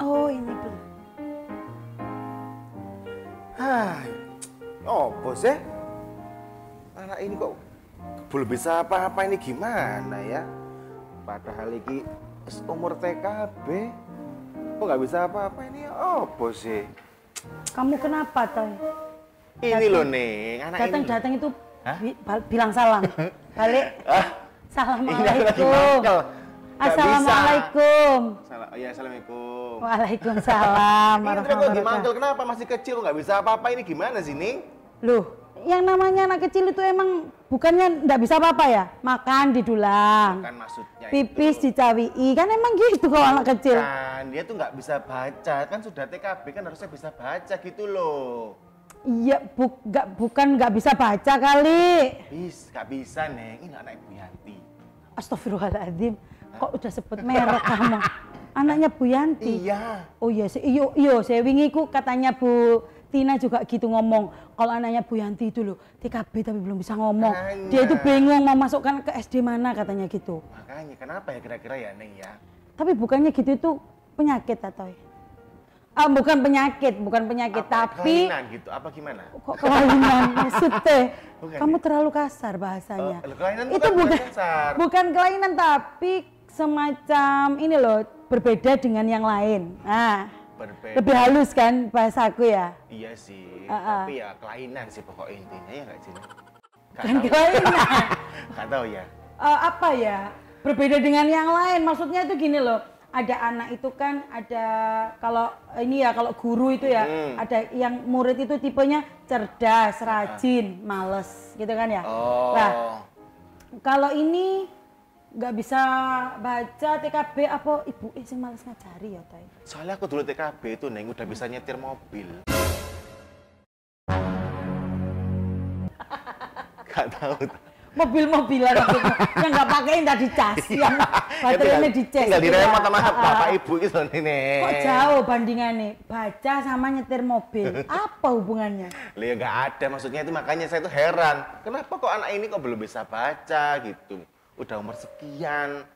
Oh ini belum. Apa sih? Anak ini kok belum bisa apa-apa, ini gimana ya? Padahal ini umur TKB, kok nggak bisa apa-apa, ini apa sih? Kamu kenapa, Toy? Ini loh nih, anak ini. Datang itu bilang salam. Balik. Assalamualaikum. Assalamualaikum. Ya, assalamualaikum. Waalaikumsalam. Ini kok dimangkel, kenapa masih kecil nggak bisa apa-apa, ini gimana sih, Ning? Loh, yang namanya anak kecil itu emang bukannya nggak bisa apa-apa ya? Makan didulang. Bukan maksudnya pipis itu. Dicawii, kan emang gitu kalau anak kecil. Kan, dia tuh nggak bisa baca, kan sudah TKB kan harusnya bisa baca gitu loh. Iya, bukan nggak bisa baca kali. Nggak bisa, Neng, ini anak Ibu Yanti. Astagfirullahaladzim, kok udah sebut merek kamu? Anaknya Bu Yanti? Iya. Oh iya, iya, saya wingi ku katanya Bu Tina juga gitu ngomong. Kalau anaknya Bu Yanti itu loh, TKB tapi belum bisa ngomong. Makanya. Dia itu bingung mau masukkan ke SD mana katanya gitu. Makanya, kenapa ya kira-kira ya, Neng ya? Tapi bukannya gitu itu penyakit atau? Bukan penyakit, tapi kelainan gitu, apa gimana? Kok kelainan maksudnya? Bukan, Kamu ya? terlalu kasar bahasanya. Kelainan itu kasar. bukan kelainan tapi semacam ini loh, berbeda dengan yang lain. Nah, Berbeda. lebih halus kan bahasaku ya? Iya sih, tapi ya kelainan sih pokok intinya, ya nggak sih? Kan kelainan. Nggak tahu ya. Apa ya? Berbeda dengan yang lain, maksudnya itu gini loh. Ada anak itu kan ada, kalau ini ya, kalau guru itu ya, ada yang murid itu tipenya cerdas, rajin, males gitu kan ya. Nah, kalau ini nggak bisa baca TKB apa ibu sing males ngajari ya, Tay? Soalnya aku dulu TKB itu, Neng, udah bisa nyetir mobil. Gak tahu. Mobil-mobilan yang nggak pakai nggak dicas, yang baterainya dicas. Tinggal diremot sama bapak ibu gitu, Neng. Kok jauh bandingannya baca sama nyetir mobil? Apa hubungannya? Lihat nggak ada, maksudnya itu makanya saya tuh heran. Kenapa kok anak ini kok belum bisa baca gitu? Udah umur sekian.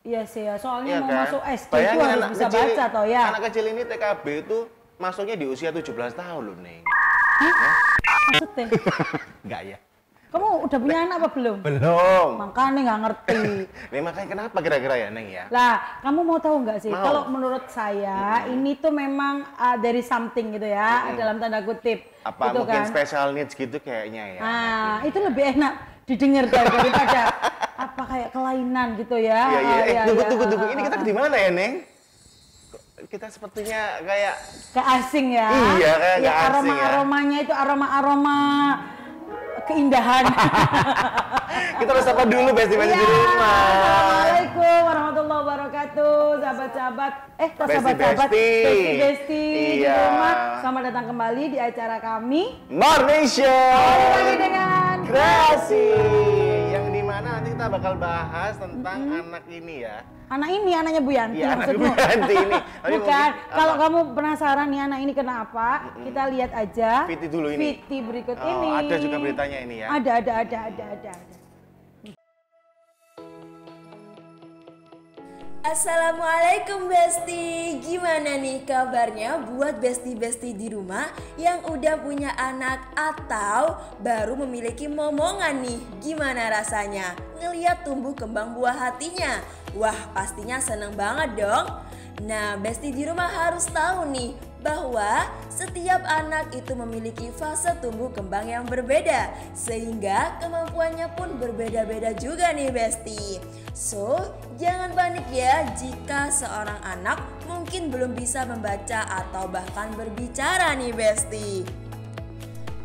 Iya sih ya, soalnya Iya mau kan? masuk SD Bayangin itu harus anak bisa kecil, baca toh ya. Anak kecil ini TKB itu masuknya di usia 17 tahun loh, Neng. Maksudnya? Enggak ya? Kamu udah punya anak apa belum? Belum. Makanya nggak ngerti. Nih, makanya kenapa kira-kira ya, Neng ya? Lah, kamu mau tahu nggak sih? Mau. Kalau menurut saya ini tuh memang dari something gitu ya, dalam tanda kutip. Apa gitu mungkin kan? special needs gitu kayaknya ya? Nah, itu lebih enak didengar daripada apa kayak kelainan gitu ya. Iya. Tunggu. Ini kita di mana ya, Neng? Kita sepertinya kayak asing ya. Iya, kayak ya, asing ya. aromanya itu aroma keindahan. Kita harus sapa dulu besti-besti di rumah. Assalamualaikum warahmatullahi wabarakatuh, sahabat-sahabat. Sahabat-sahabat, besti-besti di rumah. Selamat datang kembali di acara kami Morning Show. Awali pagi dengan Kreasi. Yang dimana nanti kita bakal bahas tentang anak ini ya. anak ini, anaknya Bu Yanti Iya, anak maksudmu. Bu Yanti ini. Tapi Bukan, mungkin, kalau apa? kamu penasaran nih anak ini kenapa, kita lihat aja Viti dulu ini. Viti berikut ini. Ada juga beritanya ini ya. Ada. Assalamualaikum Besti, gimana nih kabarnya buat besti-besti di rumah yang udah punya anak atau baru memiliki momongan nih? Gimana rasanya ngeliat tumbuh kembang buah hatinya? Wah, pastinya seneng banget dong. Nah, Besti di rumah harus tahu nih bahwa setiap anak itu memiliki fase tumbuh kembang yang berbeda, sehingga kemampuannya pun berbeda-beda juga nih Besti. So, jangan panik ya jika seorang anak mungkin belum bisa membaca atau bahkan berbicara nih Besti.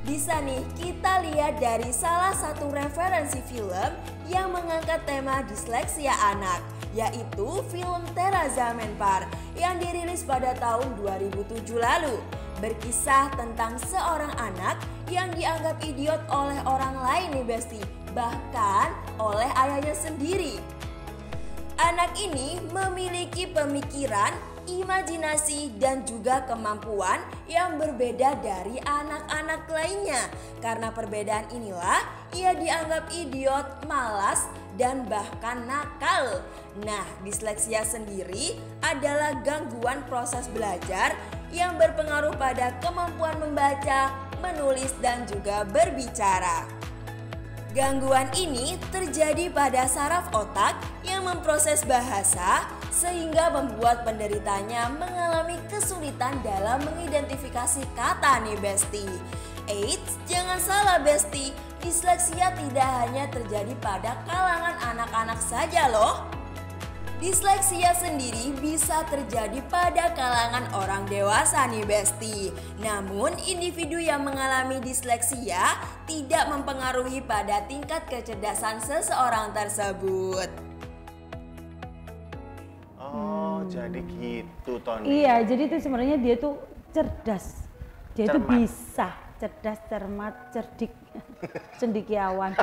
Bisa nih kita lihat dari salah satu referensi film yang mengangkat tema disleksia anak, yaitu film Teraza Menpar yang dirilis pada tahun 2007 lalu. Berkisah tentang seorang anak yang dianggap idiot oleh orang lain nih Besti, bahkan oleh ayahnya sendiri. Anak ini memiliki pemikiran, imajinasi, dan juga kemampuan yang berbeda dari anak-anak lainnya. Karena perbedaan inilah ia dianggap idiot, malas, dan bahkan nakal. Nah, disleksia sendiri adalah gangguan proses belajar yang berpengaruh pada kemampuan membaca, menulis, dan juga berbicara. Gangguan ini terjadi pada saraf otak yang memproses bahasa sehingga membuat penderitanya mengalami kesulitan dalam mengidentifikasi kata nih Besti. Eits, jangan salah Besti, disleksia tidak hanya terjadi pada kalangan anak-anak saja loh. Disleksia sendiri bisa terjadi pada kalangan orang dewasa nih Besti. Namun individu yang mengalami disleksia tidak mempengaruhi pada tingkat kecerdasan seseorang tersebut. Oh, jadi gitu Tony. Iya, jadi itu sebenarnya dia tuh cerdas. Dia itu Cermat. bisa cerdas, cermat, cerdik, cendekiawan.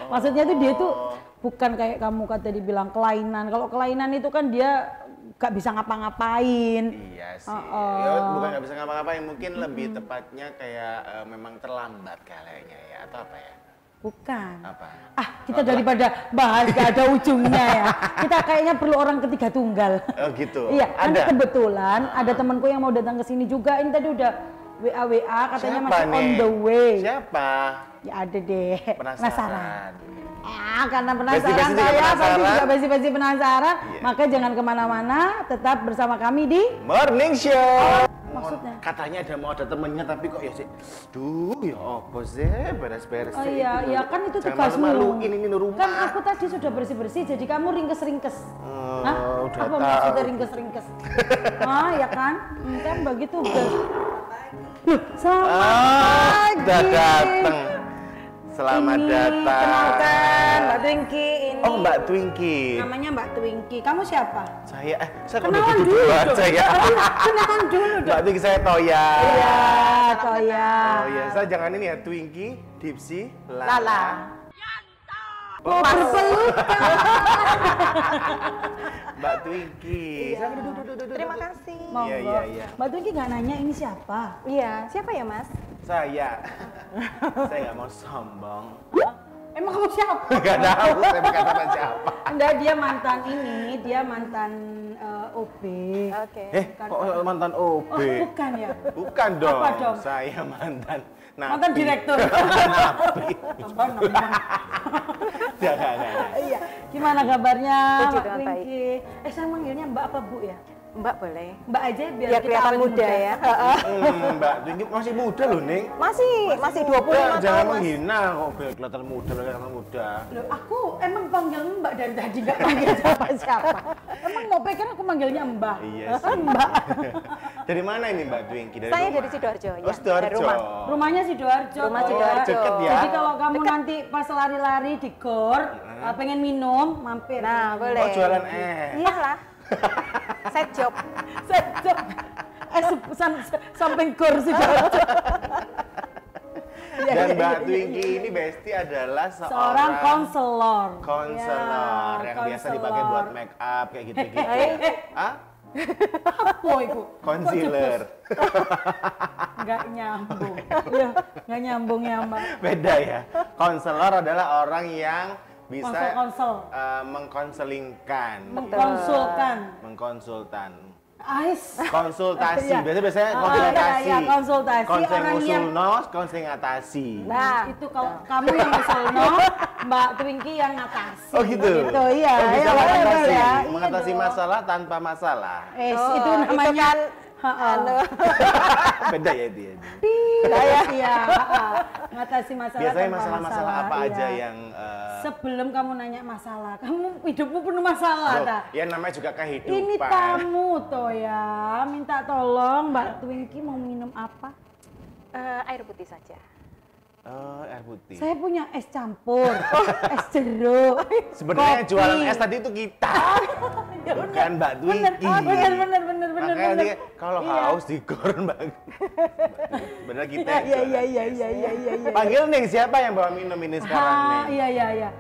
Maksudnya tuh dia tuh bukan kayak kamu kata dibilang kelainan. Kalau kelainan itu kan dia gak bisa ngapa-ngapain. Iya sih. Ya, bukan nggak bisa ngapa-ngapain, mungkin lebih tepatnya kayak memang terlambat kayaknya ya, atau apa ya? Bukan. Apa? Kita daripada bahas gak ada ujungnya ya. Kita kayaknya perlu orang ketiga tunggal. Oh gitu. Iya, nanti Ada. kebetulan ada temanku yang mau datang ke sini juga. Ini tadi udah WA katanya Siapa masih nih? on the way. Siapa? Ya ada deh. Penasaran. Karena Besti-besti penasaran juga saya, pasti penasaran. juga besi-besi penasaran. Iya. Maka jangan kemana-mana, tetap bersama kami di Morning Show. maksudnya? Katanya mau ada temennya tapi kok ya sih. Duh, ya apa sih beres-beres. Oh sih iya, itu. ya kan itu Jangan tugasmu. malu-maluin ini rumah. Kan aku tadi sudah bersih-bersih, jadi kamu ringkes-ringkes. Oh, udah Apa tahu. maksudnya ringkes-ringkes? Ya kan? Kan begitu tugas. Loh, selamat Udah pagi. datang. Selamat Ini, datang. kenalkan Mbak Twinky ini. Oh, Mbak Twinky. Namanya Mbak Twinky. Kamu siapa? Saya saya kok Kenalan begitu dulu duluan dong. saya. Kenalan dulu dong. Mbak Twinky saya Toya. Iya, Toya. Oh iya, saya jangan ini ya Twinky, Dipsy, Lala. Oh, berpelukan. Mbak Twinky. Saya duduk. Terima kasih. Iya, iya. Mbak Twinky nggak nanya ini siapa? Iya, siapa ya Mas? Saya nggak mau sombong. Emang kamu siapa? Nggak tahu, saya bukan sama siapa. Enggak, dia mantan ini, dia mantan OB. Oke. Kok mantan OB? Oh, bukan ya? Bukan dong. Apa dong? Saya mantan napi. Mantan direktur. Napi. Nambah. Jangan. Iya. Gimana kabarnya Puji Mbak Tuhan, baik. Twinky? Saya manggilnya Mbak apa Bu ya? Mbak boleh. Mbak aja biar Biar kita kelihatan awet muda ya. Mbak Twinky masih muda loh, Ning. Masih 25 Jangan tahun Mas. menghina kok kelihatan muda. Loh, aku emang panggil Mbak dari tadi nggak panggil siapa-siapa. Emang mau pikir aku manggilnya Mbak? Iya sih. Mbak. Dari mana ini Mbak Twinky? Saya rumah? dari Sidoarjo ya. Oh, Sidoarjo. Dari rumah. Rumahnya Sidoarjo. Rumah kok. Sidoarjo. Deket ya? Jadi kalau kamu nanti pas lari-lari di gor, pengen minum, mampir. Nah, boleh. Oh, jualan es. Iyalah. Set job. Sejak samping gor Sidoarjo. Iya, Dan iya, Mbak iya, Twinky iya. ini Besti adalah Seorang konselor. konselor Ya, yang biasa dipakai konselor. buat make up kayak gitu-gitu. Hah? Apa itu? Concealer. Nggak nyambung. Ya, nggak nyambung ya Mbak. Beda ya. Konselor adalah orang yang bisa Konsel. mengkonselingkan. Mengkonsulkan. Mengkonsultan. Ais. Konsultasi. Iya. Biasanya Oh, konsultasi. iya, konsultasi. Konseling Orang yang ngusulno, konseling ngatasi. Nah, itu kalau kamu yang ngusulno, Mbak Twinky yang ngatasi. Oh gitu. Gitu, iya. Oh, bisa iya, mengatasi, betul ya. Iya mengatasi dong. masalah tanpa masalah. Itu Itu namanya kan anu Beda ya dia. Iya, ngatasi masalah. Biasanya tanpa masalah-masalah apa aja iya. yang Sebelum kamu nanya masalah, kamu hidupmu penuh masalah, loh, dah. ya namanya juga kehidupan. Ini tamu toh ya, minta tolong Mbak Twinkie mau minum apa? air putih saja. Oh, air putih. Saya punya es campur, es jeruk. Sebenarnya kopi. jualan es tadi itu kita. Ya Bukan Mbak Bener, Twinkie. bener. Makanya dia kalau Iya. haus digor Mbak. Bener kita. Iya. Panggil nih siapa yang bawa minum ini sekarang nih? Iya.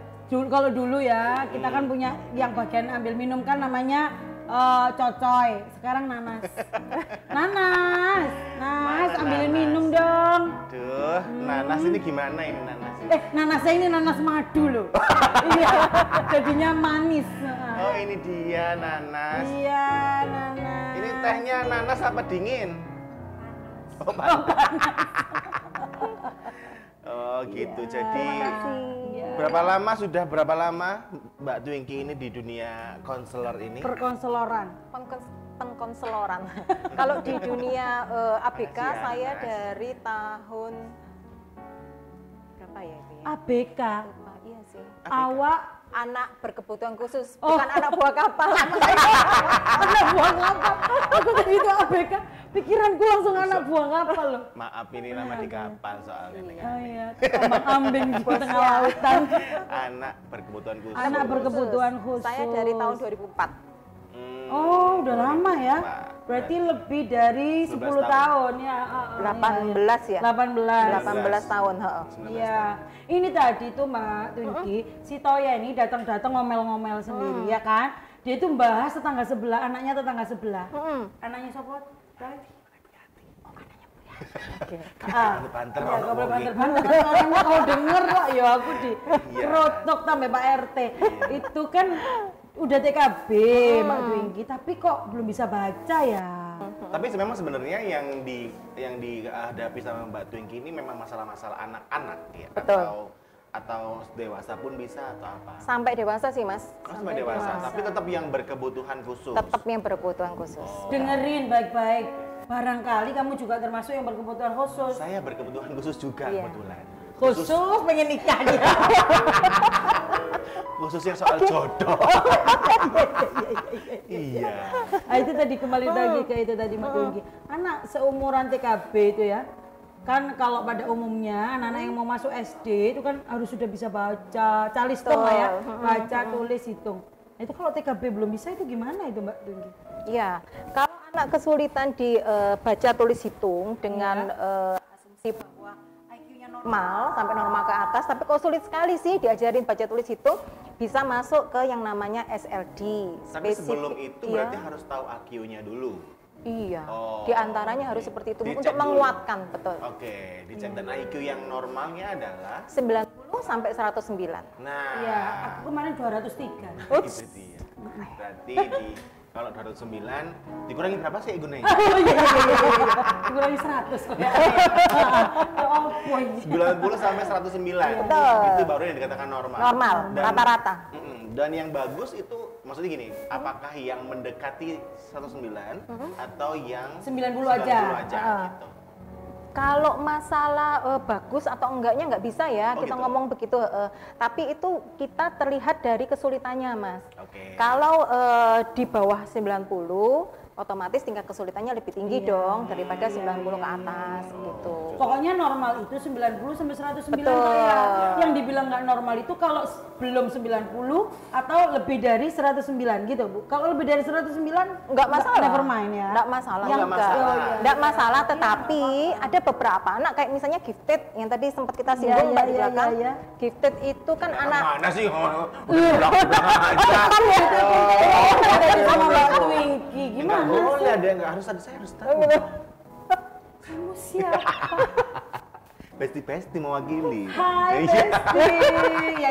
Kalau dulu ya, kita kan punya yang bagian ambil minum kan namanya cocoy. Sekarang nanas. Nanas, Mana ambilin nanas? minum dong. Duh, nanas ini gimana ini nanas? Nanasnya ini nanas madu loh. Iya, jadinya manis. Oh, ini dia nanas. Iya, nanas. Ini tehnya nanas apa dingin? Oh, panas. Oh, gitu. Jadi berapa lama Mbak Twinkie ini di dunia konselor ini? Perkonseloran. Pengkonseloran. Kalau di dunia ABK Makasih ya, saya Mas. dari tahun berapa ya itu ya? ABK. Lupa, iya sih. Awak Anak berkebutuhan khusus, Oh. bukan anak buah kapal. anak buah kapal. Aku tadi itu ABK, pikiranku langsung anak buah kapal loh. Maaf, ini nama di kapal soalnya. Oh iya, ambing di tengah lautan. Anak berkebutuhan khusus. Anak berkebutuhan khusus. Saya dari tahun 2004. Oh, udah lama ya. Pak. Berarti lebih dari 10 11 tahun ya. 18 ya? 18. 18 tahun, heeh. Iya. Ini tadi tuh Mbak Twinkie, si Toya ini datang-datang ngomel-ngomel sendiri ya kan. Dia itu membahas tetangga sebelah, anaknya tetangga sebelah. Anaknya siapa? Toy? Kalau banter Ya, ono gak boleh wong iki. banter-banter. Orangnya kalau denger kok ya aku di kerotok tambah Pak RT. Itu kan udah TKB Mbak Twinkie, tapi kok belum bisa baca ya. Tapi memang sebenarnya yang dihadapi sama Mbak Twinkie ini memang masalah-masalah anak-anak ya. Betul. Atau dewasa pun bisa atau apa? Sampai dewasa sih, Mas. Oh, sampai dewasa, tapi tetap yang berkebutuhan khusus. Tetap yang berkebutuhan khusus. Dengerin baik-baik. Barangkali kamu juga termasuk yang berkebutuhan khusus. Saya berkebutuhan khusus juga Iya. kebetulan. Khusus pengen nikah dia. Khususnya soal jodoh. Iya. Nah, itu tadi kembali lagi ke itu tadi Mbak Twinkie. Anak seumuran TKB itu ya. Kan kalau pada umumnya anak-anak yang mau masuk SD itu kan harus sudah bisa baca, calistung lah ya. Baca, tulis, hitung. Nah, itu kalau TKB belum bisa itu gimana itu Mbak Twinkie? Iya, kalau anak kesulitan di baca tulis hitung dengan asumsi bahwa IQ-nya normal sampai normal ke atas, tapi kok sulit sekali sih diajarin baca tulis hitung, bisa masuk ke yang namanya SLD. Tapi sebelum Spesifik, itu iya. berarti harus tahu IQ-nya dulu. Iya, Oh, di antaranya harus seperti itu dicek untuk dulu. menguatkan, betul. Oke, dicek dan IQ yang normalnya adalah 90 sampai 109. nah. Iya, aku kemarin 203. Itu dia. Berarti kalau 209 dikurangi berapa sih gunanya? Oh iya. Dikurangi 100. Ya apa ini? 90 sampai 109. Betul. Itu baru yang dikatakan normal. Normal, Dan- rata-rata. Dan yang bagus itu maksudnya gini, apakah yang mendekati 109 atau yang 90 aja. gitu. Kalau masalah bagus atau enggaknya nggak bisa ya, Oh, kita gitu. ngomong begitu. Tapi itu kita terlihat dari kesulitannya, Mas. Oke. Kalau di bawah 90, otomatis tingkat kesulitannya lebih tinggi dong daripada 90 ke atas gitu. Pokoknya normal itu 90 sampai 109 Betul. saya. Yang dibilang nggak normal itu kalau belum 90 atau lebih dari 109 gitu, Bu. Kalau lebih dari 109 Nggak masalah. never mind ya. Nggak masalah. Yang Nggak masalah. Nggak masalah, tetapi ada beberapa anak kayak misalnya gifted yang tadi sempat kita singgung Mbak di iya, belakang. iya. Gifted itu kan anak Mana sih? Udah pulang aja. Dari sama Mbak Twinkie Enggak gimana boleh, sih? ada enggak harus ada, saya harus tahu. Kamu siapa? Besti mewakili. Hai Iya. Besti. Ya.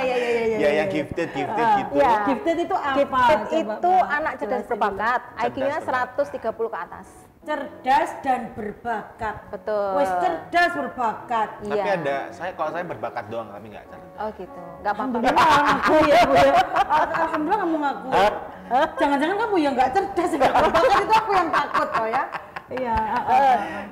Ya yang gifted gitu. ya. Gifted itu apa? Gifted Coba, itu Mbak. anak cerdas Jelasin berbakat, IQ-nya berbakat. 130 ke atas. Cerdas dan berbakat. Betul. Wes cerdas berbakat. Tapi Iya. ada, kalau saya berbakat doang tapi nggak cerdas. Oh gitu, nggak apa-apa. Alhamdulillah ngaku ya Bu ya. Alhamdulillah kamu ngaku. Jangan-jangan kamu yang nggak cerdas, nggak berbakat itu aku yang takut kok ya. Iya.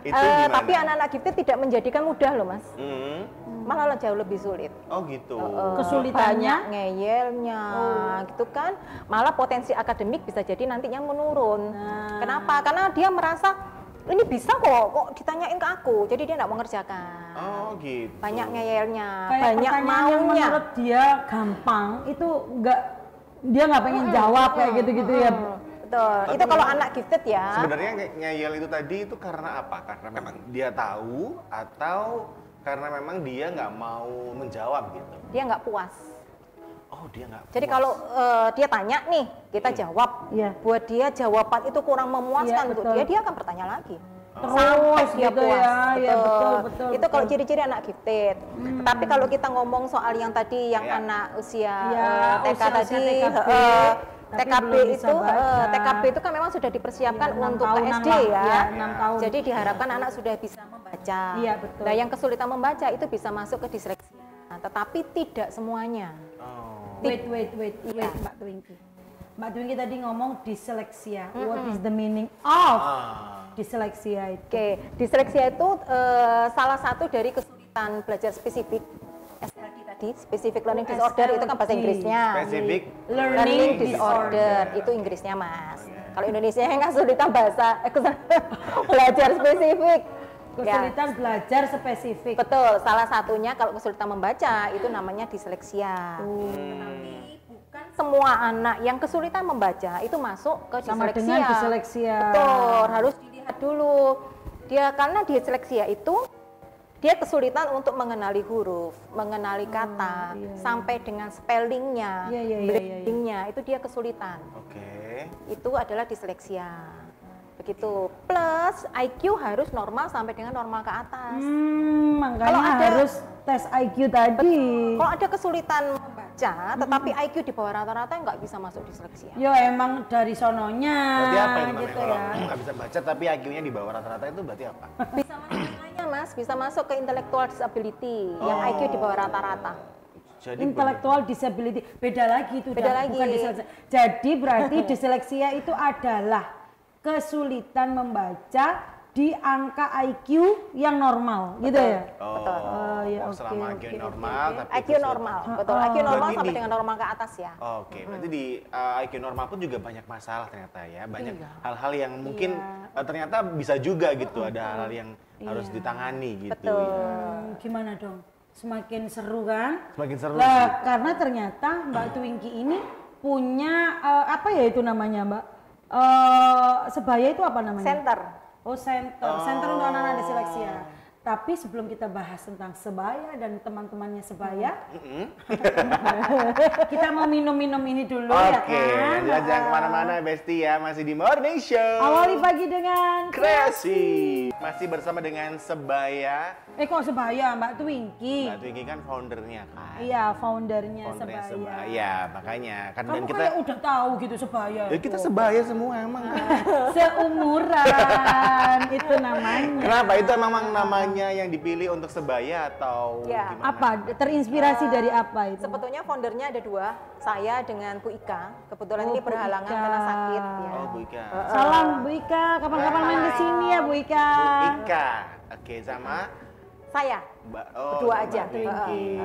Itu gimana? Tapi anak-anak gifted tidak menjadikan mudah loh Mas. Hmm. Malah jauh lebih sulit. Oh gitu. Kesulitannya? Banyak ngeyelnya, gitu kan. Malah potensi akademik bisa jadi nantinya menurun. Kenapa? Karena dia merasa ini bisa kok ditanyain ke aku, jadi dia nggak mau ngerjakan. Oh gitu. Banyak ngeyelnya, Kayak banyak pertanyaan yang maunya. menurut dia gampang itu dia nggak pengen jawab kayak gitu-gitu ya. Betul. Tapi Itu kalau memang anak gifted ya. Sebenarnya ngeyel itu tadi itu karena apa? Karena memang dia tahu atau karena memang dia nggak mau menjawab gitu? Dia nggak puas. Oh dia nggak. Jadi puas. kalau dia tanya nih, kita jawab. Iya. Buat dia jawaban itu kurang memuaskan Iya, untuk betul. dia akan bertanya lagi. Terus Dia gitu puas. ya, iya betul. Itu kalau ciri-ciri anak gifted. Tapi kalau kita ngomong soal yang tadi yang Iya. anak usia Iya, TK usia tadi, TKB, tapi TKB belum bisa itu baca. TKB itu kan memang sudah dipersiapkan Iya, 6 untuk ke tahunan SD lah. ya. Iya, 6 tahun. Jadi diharapkan anak sudah bisa membaca. Iya, betul. Nah, yang kesulitan membaca itu bisa masuk ke disleksia. Tetapi tidak semuanya. Oh. Wait, Iya. Mbak Twinkie. Mbak Twinkie tadi ngomong diseleksia. What is the meaning of diseleksia itu? Oke, disleksia itu salah satu dari kesulitan belajar spesifik. SLD tadi, Specific Learning Disorder, itu kan bahasa SLD. Inggrisnya. Spesifik. Learning Disorder, itu Inggrisnya Mas. Kalau Indonesia yang kesulitan bahasa, belajar spesifik. Kesulitan belajar spesifik. Betul, salah satunya kalau kesulitan membaca itu namanya disleksia. Tetapi bukan semua anak yang kesulitan membaca itu masuk ke Sama disleksia. dengan disleksia. Betul, harus dilihat dulu. Dia karena disleksia itu dia kesulitan untuk mengenali huruf, mengenali kata, sampai dengan spellingnya, Iya. blendingnya itu dia kesulitan. Oke. Itu adalah disleksia. Begitu. Plus IQ harus normal sampai dengan normal ke atas. Makanya Kalau ada- harus tes IQ tadi. Kalau ada kesulitan membaca, tetapi IQ di bawah rata-rata nggak bisa masuk disleksia. Yo emang dari sononya. Berarti apa itu namanya? gitu Kalau ya. nggak bisa baca tapi IQ-nya di bawah rata-rata itu berarti apa? Bisa masuk yang lainnya Mas, bisa masuk ke intellectual disability yang IQ di bawah rata-rata. Jadi Intellectual disability beda lagi itu Beda dah, lagi. bukan disleksia. Jadi berarti disleksia itu adalah kesulitan membaca di angka IQ yang normal, gitu ya? Oh, iya, oh, selama oke, IQ oke, normal oke. tapi IQ kesulitan. normal, betul. IQ normal Berarti sampai di- dengan normal ke atas ya. Oke, berarti di IQ normal pun juga banyak masalah ternyata ya, banyak Iya. hal-hal yang mungkin ternyata bisa juga gitu, ada hal-hal yang harus ditangani gitu. Betul. Ya. Gimana dong? Semakin seru kan? Semakin seru Lah, sih. karena ternyata Mbak Twinkie ini punya apa ya itu namanya, Mbak? Sebaya itu apa namanya? Center. Oh, center. Center untuk anak-anak disleksia. Tapi sebelum kita bahas tentang sebaya dan teman-temannya sebaya, kita mau minum-minum ini dulu ya Oke, kan? jangan kemana-mana Besti ya, masih di Morning Show. Awali pagi dengan Kreasi. Masih bersama dengan Sebaya. kok sebaya Mbak Twinkie? Mbak Twinkie kan foundernya kan. Iya, foundernya Foundernya sebaya. Sebaya, makanya kan Kamu dan kita kayak udah tahu gitu sebaya. ya kita sebaya semua emang. Seumuran itu namanya. Kenapa itu emang namanya yang dipilih untuk sebaya atau Ya, gimana? Apa? Terinspirasi dari apa itu? Sebetulnya foundernya ada dua, saya dengan Bu Ika. Kebetulan Oh, ini Bu berhalangan Ika. karena sakit ya. Oh, Bu Ika. Salam Bu Ika, kapan-kapan main ke sini ya Bu Ika. Bu Ika. Oke, sama Saya Mbak berdua Mbak aja. Twinkie.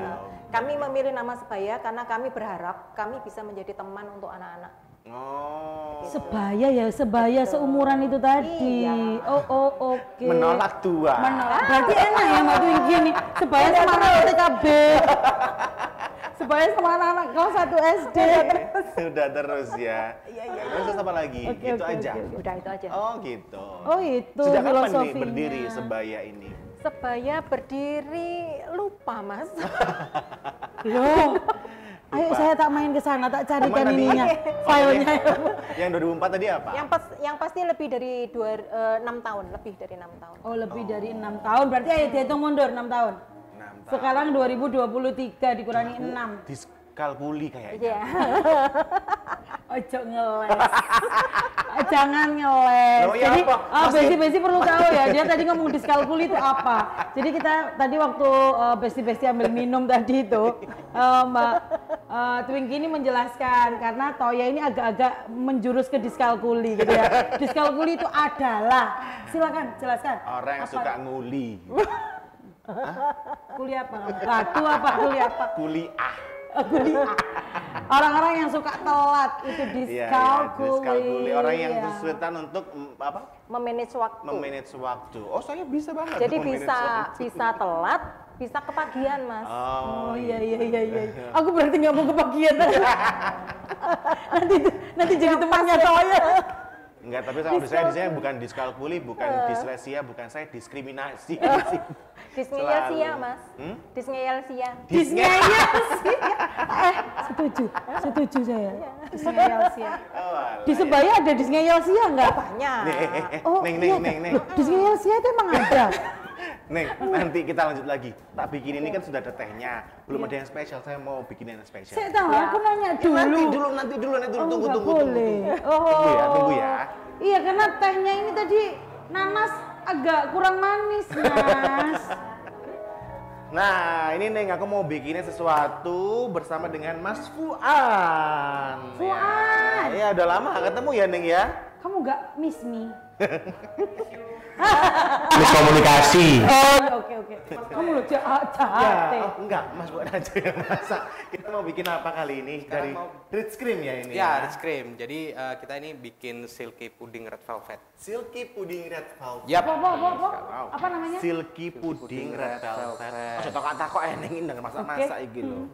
Kami memilih nama Sebaya karena kami berharap kami bisa menjadi teman untuk anak-anak. Oh. Sebaya ya, sebaya seumuran itu tadi. Iya. Oh, oke. Menolak tua. Menolak. Berarti enak ya Mbak Twinkie nih. Sebaya sama anak TKB. Sebaya sama anak kelas 1 SD. Sudah terus ya. Iya. Terus apa lagi? Oke, Gitu oke, aja. oke. Udah itu aja. Oh, gitu. Oh itu Sejak kapan nih filosofinya. berdiri Sebaya ini? Sebaya berdiri lupa Mas. Loh. Ayo saya tak main ke sana, tak carikan Kemana tadi? ininya, Oke. filenya. Yang 2004 tadi apa? yang pasti lebih dari 6 tahun, lebih dari 6 tahun. Oh lebih dari 6 tahun, berarti ayo dihitung mundur 6 tahun. 6 tahun. Sekarang 2023 dikurangi 6. Diskalkuli kayaknya. Iya. Ojo ngeles. Jangan ngeles. Loh, ya Jadi apa? Besti perlu tahu ya. Dia tadi ngomong diskalkuli itu apa. Jadi kita tadi waktu Besti ambil minum tadi itu, Mbak Twinkie ini menjelaskan karena Toya ini agak-agak menjurus ke diskalkuli gitu ya. Diskalkuli itu adalah, silakan jelaskan. Orang yang suka nguli. Kuliah apa kamu? Batu apa kuliah apa? Kuliah. Kuliah. Orang-orang yang suka telat itu diskalkuli. Diskalkuli. Orang yang kesulitan untuk apa? Memanage waktu. Memanage waktu. Oh, saya bisa banget. Jadi memanage bisa waktu. bisa telat, bisa kepagian, Mas. Oh iya. Aku berarti nggak mau kebagian. nanti jadi temannya Toya. Enggak, tapi kalau di saya bukan diskalkuli, bukan dislesia, bukan saya diskriminasi. Disngeyel sia, Selalu. Mas. Disngeyel sia. Disngeyel sia. Setuju saya. Disngeyel sia. Oh, alah, Di Sebaya ada disngeyel sia nggak? Banyak. Oh, Neng. Loh, disngeyel sia itu emang ada. Neng, nanti kita lanjut lagi. Tak bikin ini kan sudah ada tehnya. Belum ada yang spesial, saya mau bikin yang spesial. Saya tahu, aku nanya Ya, dulu. nanti dulu, Oh, tunggu. nggak boleh. Tunggu ya. Iya, karena tehnya ini tadi nanas agak kurang manis, Mas. Nah, ini Neng, aku mau bikinnya sesuatu bersama dengan Mas Fuan. Fuan. Ya, udah lama gak ketemu ya, Neng ya? Kamu nggak miss me? Miskomunikasi. Oh, oke. Kamu lo jahat. Enggak, Mas buat aja yang masak. Kita mau bikin apa kali ini? Dari Rich Cream ya ini? Ya, Rich Cream. Jadi kita ini bikin silky pudding red velvet. Silky Pudding Red Velvet. Yap. Apa namanya? Silky Pudding Red Velvet. Ojo takok Neng ini dengan masak-masak iki lho.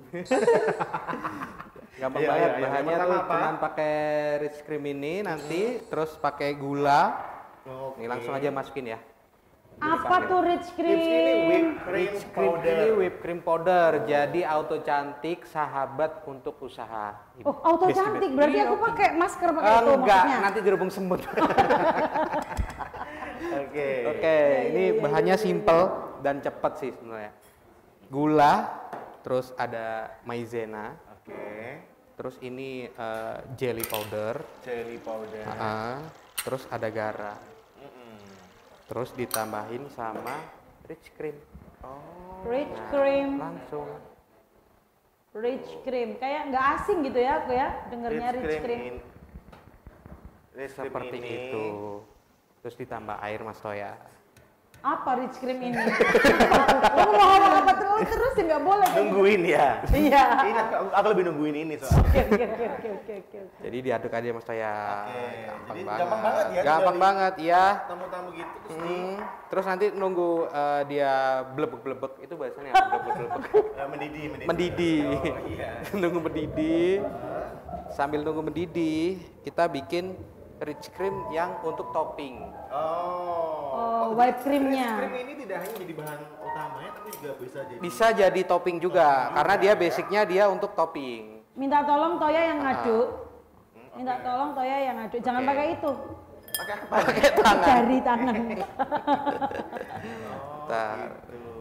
Gampang Iya, banget. iya. Bahannya Yang tuh pertama apa? cuman pakai rich cream ini nanti, terus pakai gula. Ini langsung aja masukin ya. Apa tuh rich cream? Ini whipped cream Rich cream ini powder. whipped cream powder. Jadi auto cantik, sahabat untuk usaha. Oh, auto Besti, cantik. besti. Berarti aku pakai masker pakai itu Enggak, maksudnya. nanti dirubung semut. Oke. Oke, ini bahannya simple dan cepet sih sebenarnya. Gula, terus ada maizena, Oke. terus ini jelly powder, Jelly powder. terus ada garam, terus ditambahin sama rich cream. Rich cream. Langsung. Rich cream. Kayak nggak asing gitu ya aku ya dengernya rich cream. Rich cream Seperti ini. itu. Terus ditambah air Mas Toya. Apa rich cream ini? Kamu mau ngomong apa terus ya nggak boleh. Nungguin ya. Iya. Ini aku lebih nungguin ini soalnya. Oke. Jadi diaduk aja Mas Toya. Jadi gampang banget ya, Gampang tinggal banget ya. Tamu-tamu gitu terus Terus nanti nunggu dia blebek-blebek, itu bahasanya apa? Blebek-blebek. mendidih. Mendidih. Oh, iya. Nunggu mendidih. Sambil nunggu mendidih, kita bikin rich cream yang untuk topping. Oh, whipped creamnya. Rich cream ini tidak hanya jadi bahan utamanya tapi juga bisa jadi. Bisa jadi topping juga, karena dia basicnya dia untuk topping. Minta tolong Toya yang ngaduk. Minta tolong Toya yang ngaduk. Jangan pakai itu. Pakai apa? Pakai tangan. Jari tangan. Ntar. Gitu.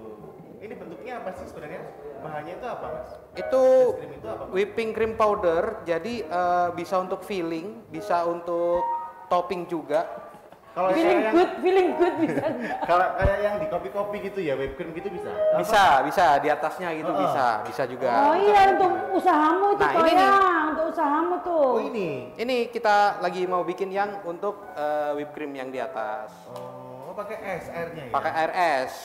Ini bentuknya apa sih sebenarnya? Bahannya itu apa, Mas? Itu Cream itu apa? whipping cream powder, jadi bisa untuk filling, bisa untuk topping juga. Kalau Feeling good bisa nggak? kalau kayak yang di kopi-kopi gitu ya, whipped cream gitu bisa? Bisa di atasnya gitu bisa juga. Oh iya untuk usahamu itu Nah, ini Toya, nih. untuk usahamu tuh. Oh ini. Ini kita lagi mau bikin yang untuk whipped cream yang di atas. Oh, pakai es airnya ya? Pakai air es.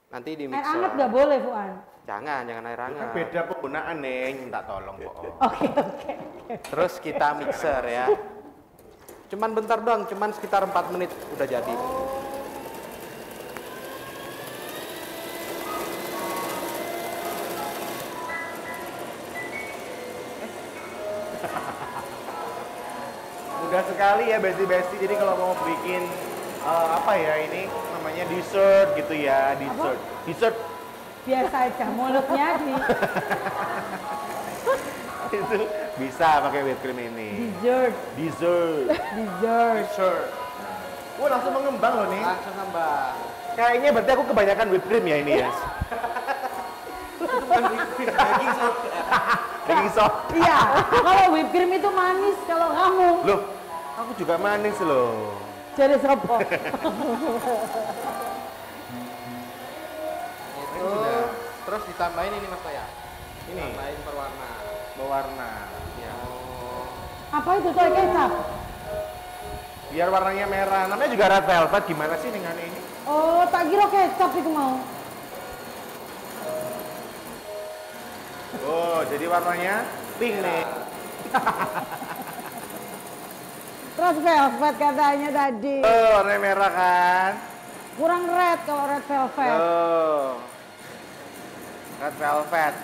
Nanti di Air mixer. hangat nggak boleh, Fuan. Jangan air Kan hangat. beda penggunaan, Neng. Minta tolong kok. Oke. Terus kita mixer ya. Cuman bentar doang, cuman sekitar 4 menit udah jadi. Mudah sekali ya besti-besti. Jadi kalau mau bikin apa ya ini namanya dessert gitu ya, dessert. Biasa aja mulutnya di Itu bisa pakai whipped cream ini. dessert. Dessert. Wah, langsung mengembang loh nih. Langsung nambah. Kayaknya berarti aku kebanyakan whipped cream ya ini ya. Daging soda. lagi sok. Iya, kalau whipped cream itu manis kalau kamu. Loh, aku juga manis loh. Jadi sopo. Itu terus ditambahin ini Mas Toya. Ini Tambahin perwarna. berwarna. Ya. Apa itu toy kecap? Biar warnanya merah. Namanya juga red velvet. Gimana sih dengan ini? Oh, tak kira kecap itu mau. Oh, jadi warnanya pink nih. Terus velvet katanya tadi. Oh, warnanya merah kan? Kurang red kalau red velvet. Oh. Red velvet.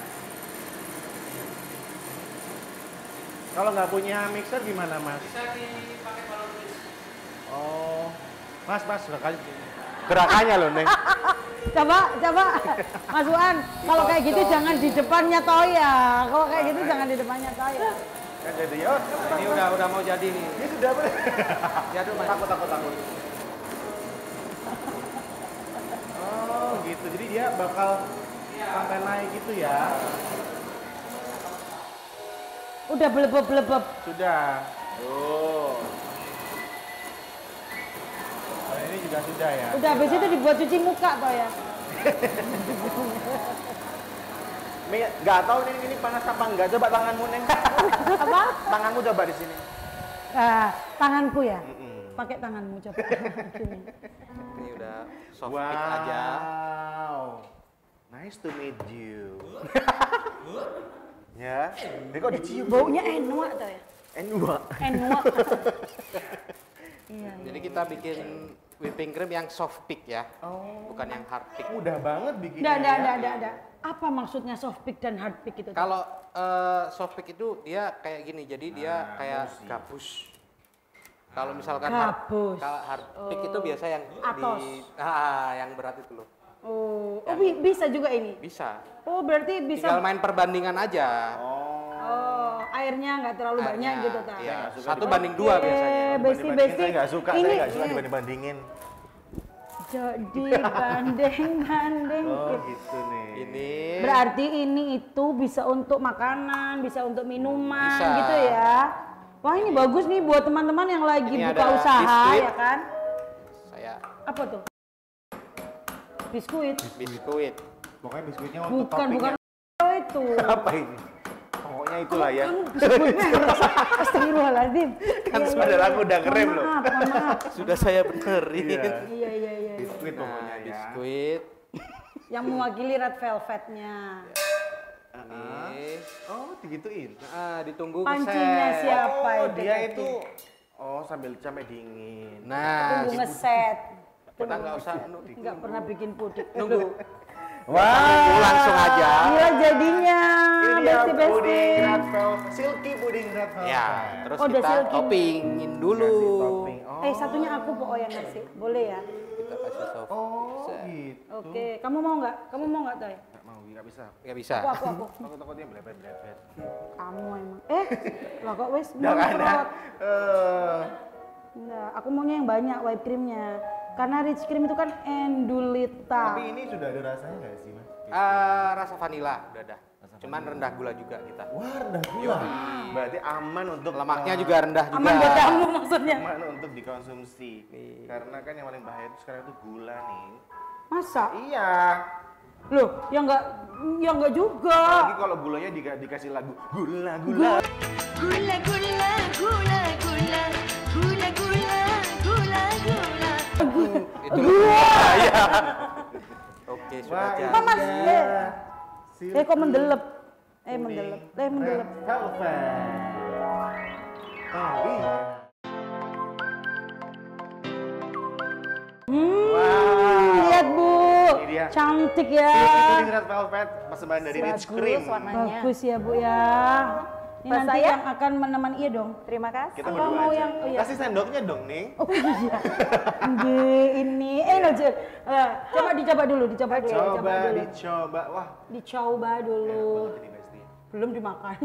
Kalau nggak punya mixer gimana, Mas? Bisa dipakai balon tulis. Oh. Mas, gerakannya loh, Neng. Coba, Mas Wan, kalau kayak gitu jangan di depannya Toya. Kalau kayak gitu jangan di depannya Toya. Kan jadi, oh, Ini udah mau jadi nih. ini sudah bener. Ya aduh Mas. Takut. Oh, gitu. Jadi dia bakal sampai naik gitu ya. Udah belebeb. Sudah. Oh. Oh, ini juga sudah ya. Udah habis itu dibuat cuci muka Toya. Nggak tahu ini panas apa enggak. Coba tanganmu, Neng. Apa? Tanganmu coba di sini. Tanganku ya. Pakai tanganmu coba. Gini. Ini udah soft Wow. pick aja. Nice to meet you. Ya. Ini kok dicium? Baunya enak Toya. Enak. Enak. Iya. Jadi kita bikin whipping cream yang soft pick ya. Bukan yang hard pick. Mudah banget bikinnya. Enggak. Apa maksudnya soft pick dan hard pick itu? Kalau soft pick itu dia kayak gini, jadi dia kayak gabus. Kalau misalkan Gabus. kalau hard pick itu biasa yang Atos. yang berat itu loh. Bisa juga ini. Bisa. Oh, berarti bisa. Tinggal main perbandingan aja. Oh, airnya nggak terlalu banyak Airnya, gitu ta. Iya, Saya nggak 1:2 biasanya. Besti. Saya nggak suka, Ini saya nggak suka dibanding-bandingin. jadi banding. Oh, gitu nih. Ini Berarti ini itu bisa untuk makanan, bisa untuk minuman Bisa. gitu ya. Wah, ini bagus nih buat teman-teman yang lagi Ini buka ada usaha biskuit. ya kan? saya Apa tuh? Biskuit. biskuit. Pokoknya biskuitnya untuk Bukan toppingnya. itu. Apa ini? Pokoknya itulah ya. Kamu biskuitnya astagfirullahaladzim. Kan sudah aku udah ngerem loh. Maaf. Sudah saya benerin. Iya. Iya. Biskuit Nah, pokoknya ya. biskuit. Yang mewakili red velvetnya. Ini Oh, digituin. ditunggu Pancinya ngeset. siapa Oh, itu? dia tadi? itu sampai dingin. Nah, Tunggu ngeset. kita nggak usah Nggak pernah bikin puding. nunggu. Wah, Langsung aja. Gila jadinya. Ini dia Besti-besti. puding red velvet, silky puding red velvet. Ya, terus Oh, udah kita silky. toppingin dulu. Kasih topping. Oh, Satunya aku pokok yang ngasih. Boleh ya? Kita kasih soft. oh gitu. Oke. Kamu mau nggak? Kamu mau nggak, Toy? Nggak mau, nggak bisa. Nggak bisa. Aku. Takut-takutnya belepet-belepet. Kamu emang. Lah kok wes Udah kan ada. mangkrot. Enggak, aku maunya yang banyak whipped creamnya. Karena rich cream itu kan endulita. Tapi ini sudah ada rasanya nggak sih, Mas? Rasa vanila udah ada. Cuman rendah gula juga kita. Wah, rendah gula. Berarti aman untuk Lemaknya juga rendah juga. Aman buat kamu maksudnya. aman untuk dikonsumsi. Karena kan yang paling bahaya itu sekarang itu gula nih. Masa? Iya. Loh, ya enggak juga. Apalagi kalau gulanya dikasih lagu gula. Gula gula gula gula gula gula gula gula. Itu ya. Oke, sudah Wah, jadi. Apa, Mas? Silky Kok mendelep? puding Mendelep. red velvet. Oh, iya. Lihat Bu. Ini dia. Cantik ya. Silky puding red velvet persembahan dari Rich Cream. warnanya. Bagus ya Bu ya. Ini Buat nanti saya? yang akan menemani iya dong. Terima kasih. Kita Apa berdua mau aja. yang- oh, iya. Kasih sendoknya dong, nih. Oh iya. Nggih, ini Nojel. Coba dicoba dulu. Coba dicoba. Wah, Dicoba dulu. jadi Besti. Belum dimakan.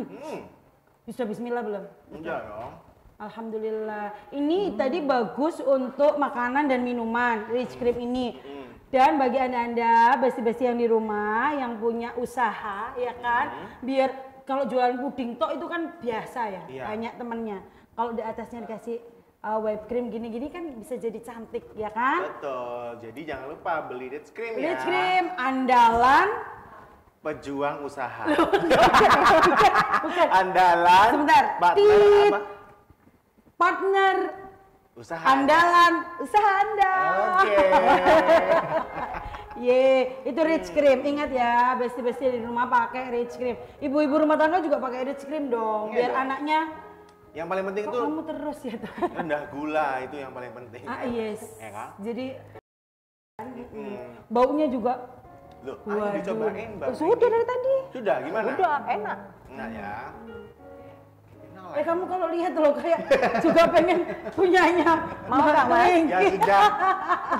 Bisa bismillah belum? Enggak dong. Alhamdulillah. Ini tadi bagus untuk makanan dan minuman, rich cream ini. Dan bagi anda-anda, besti-besti yang di rumah, yang punya usaha, ya kan, biar kalau jualan puding tok itu kan biasa ya, Iya. banyak temennya. Kalau di atasnya dikasih whipped cream gini-gini kan bisa jadi cantik ya kan? Betul. Jadi jangan lupa beli Ritz Cream ya. Rich cream andalan. Pejuang usaha. Bukan. Andalan. Sebentar. Partner Tit. apa? Partner Usaha. andalan usaha Anda. Oke. Ye, itu rich cream. Ingat ya, besti-besti di rumah pakai rich cream. Ibu-ibu rumah tangga juga pakai rich cream dong, Iya biar dong. anaknya. Yang paling penting Kok itu kamu terus ya tuh? rendah gula, itu yang paling penting. Yes. Ya kan? Jadi baunya juga. Loh, ayo Waduh. dicobain, Mbak. Sudah dari tadi. Sudah, gimana? Udah enak. Nah ya. Kamu kalau lihat loh kayak juga pengen punyanya. Mau nggak, Mas? Ya sudah,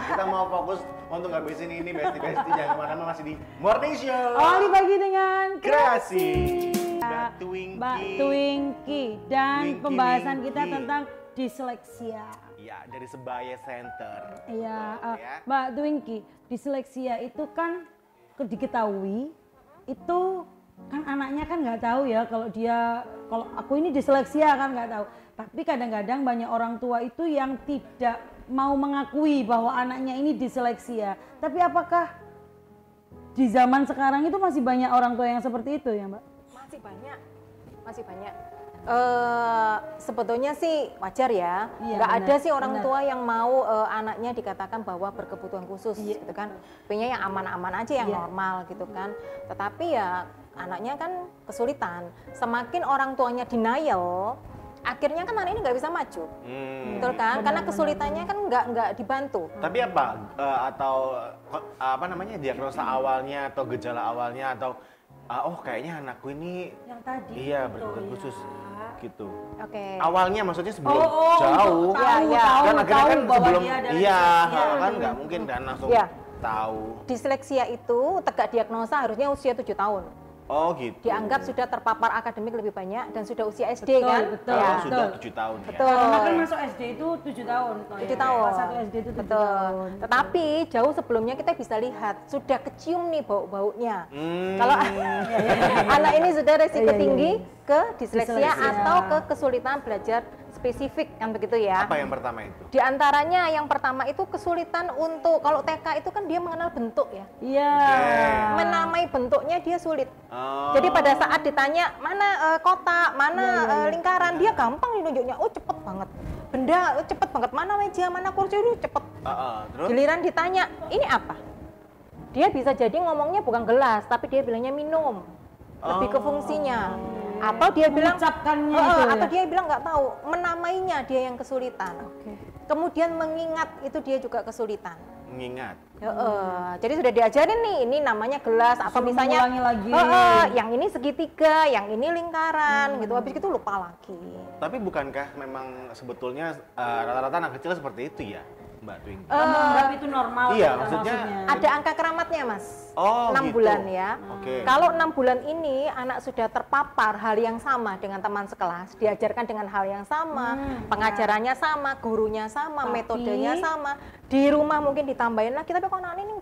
kita mau fokus untuk ngabisin ini besti-besti, jangan kemana-mana, masih di Morning Show. Awali pagi dengan Kreasi. Mbak Twinkie. Mbak Twinkie dan Twinkie pembahasan kita Winky. tentang disleksia. Ya, dari Sebaya Center. Iya, Betul, ya. Mbak Twinkie, disleksia itu kan diketahui itu kan anaknya kan nggak tahu ya kalau aku ini disleksia kan nggak tahu. Tapi kadang-kadang banyak orang tua itu yang tidak mau mengakui bahwa anaknya ini disleksia. Tapi apakah di zaman sekarang itu masih banyak orang tua yang seperti itu ya, Mbak? Masih banyak, masih banyak. Sebetulnya sih wajar ya, Iya, nggak benar, ada sih orang benar. tua yang mau anaknya dikatakan bahwa berkebutuhan khusus gitu kan, pengennya yang aman-aman aja yang Iya. normal gitu kan. Tetapi ya anaknya kan kesulitan, semakin orang tuanya denial, akhirnya kan anak ini nggak bisa maju, betul kan? Karena kesulitannya kan nggak dibantu. Tapi apa atau apa namanya diagnosa awalnya atau gejala awalnya atau oh kayaknya anakku ini Yang tadi. iya itu, berkebutuhan ya. khusus gitu. Oke. Awalnya maksudnya sebelum untuk jauh. tahu, Ya, tahu, Kan akhirnya tahu kan bahwa sebelum dia adalah iya disleksia. kan nggak mungkin kan langsung Iya. tahu. Disleksia itu tegak diagnosa harusnya usia 7 tahun. Oh gitu. Dianggap sudah terpapar akademik lebih banyak dan sudah usia SD Betul, kan? betul. Kalau Ya. sudah Betul. 7 tahun ya. Betul. Karena kan masuk SD itu 7 tahun. 7 tahun. Kelas 1 SD itu 7 Betul. tahun. Tetapi jauh sebelumnya kita bisa lihat sudah kecium nih bau-baunya. Hmm. Kalau anak ini sudah resiko Iya, iya, tinggi ke disleksia Disleksia. atau ke kesulitan belajar spesifik kan begitu ya. Apa yang pertama itu? Di antaranya yang pertama itu kesulitan untuk kalau TK itu kan dia mengenal bentuk ya. Iya. Menamai bentuknya dia sulit. Oh. Jadi pada saat ditanya mana kotak, mana lingkaran, dia gampang nunjuknya. Oh cepet banget. Benda cepet banget. Mana meja, mana kursi itu cepet. Terus Giliran ditanya ini apa? Dia bisa jadi ngomongnya bukan gelas, tapi dia bilangnya minum. Lebih ke fungsinya. Atau dia bilang Mengucapkannya itu ya? atau dia bilang nggak tahu. Menamainya dia yang kesulitan. Kemudian mengingat itu dia juga kesulitan. mengingat. Jadi sudah diajarin nih, ini namanya gelas atau Suruh misalnya mengulangi lagi. yang ini segitiga, yang ini lingkaran, gitu. Habis itu lupa lagi. Tapi bukankah memang sebetulnya rata-rata anak kecil seperti itu ya, Mbak Twinkie? Menganggap itu normal. Iya, gitu maksudnya Ada angka keramatnya, Mas. Oh, 6 gitu. bulan ya. Oke. Kalau 6 bulan ini anak sudah terpapar hal yang sama dengan teman sekelas, diajarkan dengan hal yang sama, pengajarannya sama, gurunya sama, Tapi- metodenya sama, di rumah mungkin ditambahin lagi, tapi kok anak ini